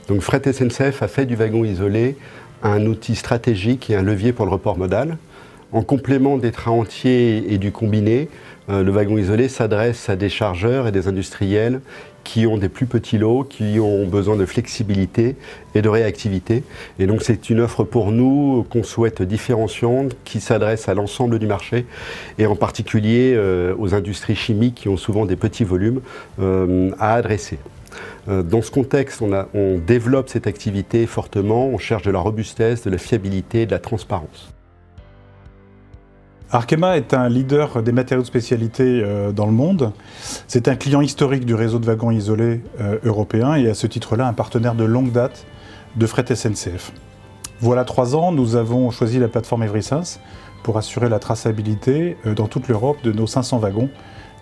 Donc Fret SNCF a fait du wagon isolé un outil stratégique et un levier pour le report modal. En complément des trains entiers et du combiné, le wagon isolé s'adresse à des chargeurs et des industriels qui ont des plus petits lots, qui ont besoin de flexibilité et de réactivité. Et donc c'est une offre pour nous qu'on souhaite différenciante, qui s'adresse à l'ensemble du marché et en particulier aux industries chimiques qui ont souvent des petits volumes à adresser. Dans ce contexte, on développe cette activité fortement, on cherche de la robustesse, de la fiabilité, de la transparence. Arkema est un leader des matériaux de spécialité dans le monde. C'est un client historique du réseau de wagons isolés européen et à ce titre-là un partenaire de longue date de Fret SNCF. Voilà 3 ans, nous avons choisi la plateforme Everysense pour assurer la traçabilité dans toute l'Europe de nos 500 wagons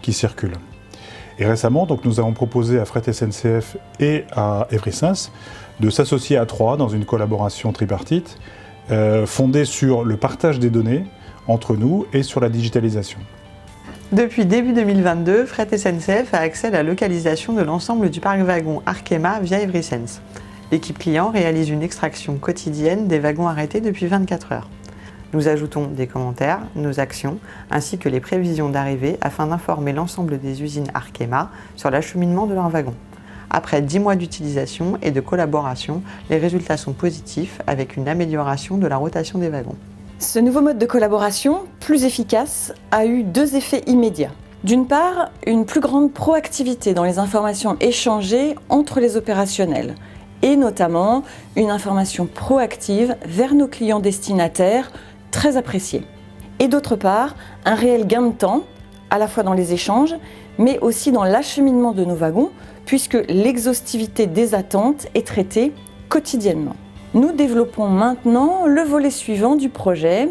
qui circulent. Et récemment, donc, nous avons proposé à Fret SNCF et à Everysense de s'associer à 3 dans une collaboration tripartite fondée sur le partage des données entre nous et sur la digitalisation. Depuis début 2022, Fret SNCF a accès à la localisation de l'ensemble du parc wagon Arkema via Everysense. L'équipe client réalise une extraction quotidienne des wagons arrêtés depuis 24 heures. Nous ajoutons des commentaires, nos actions, ainsi que les prévisions d'arrivée afin d'informer l'ensemble des usines Arkema sur l'acheminement de leurs wagons. Après 10 mois d'utilisation et de collaboration, les résultats sont positifs avec une amélioration de la rotation des wagons. Ce nouveau mode de collaboration, plus efficace, a eu 2 effets immédiats. D'une part, une plus grande proactivité dans les informations échangées entre les opérationnels, et notamment une information proactive vers nos clients destinataires, très appréciée. Et d'autre part, un réel gain de temps, à la fois dans les échanges, mais aussi dans l'acheminement de nos wagons, puisque l'exhaustivité des attentes est traitée quotidiennement. Nous développons maintenant le volet suivant du projet,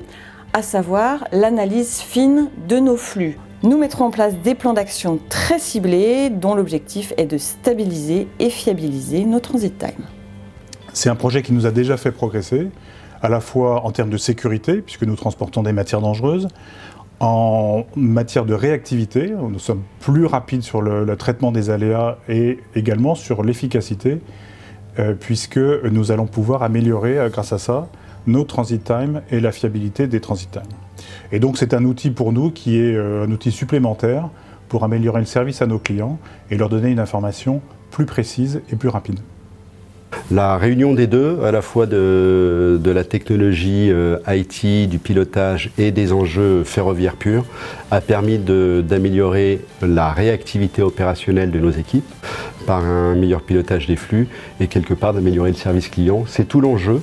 à savoir l'analyse fine de nos flux. Nous mettrons en place des plans d'action très ciblés dont l'objectif est de stabiliser et fiabiliser nos transit time. C'est un projet qui nous a déjà fait progresser, à la fois en termes de sécurité, puisque nous transportons des matières dangereuses, en matière de réactivité, nous sommes plus rapides sur le traitement des aléas et également sur l'efficacité, puisque nous allons pouvoir améliorer, grâce à ça, nos transit time et la fiabilité des transit time. Et donc c'est un outil pour nous qui est un outil supplémentaire pour améliorer le service à nos clients et leur donner une information plus précise et plus rapide. La réunion des deux, à la fois de la technologie IT, du pilotage et des enjeux ferroviaires purs, a permis d'améliorer la réactivité opérationnelle de nos équipes par un meilleur pilotage des flux et quelque part d'améliorer le service client. C'est tout l'enjeu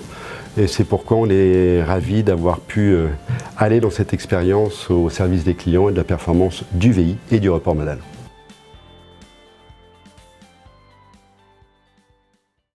et c'est pourquoi on est ravis d'avoir pu aller dans cette expérience au service des clients et de la performance du VI et du report modal.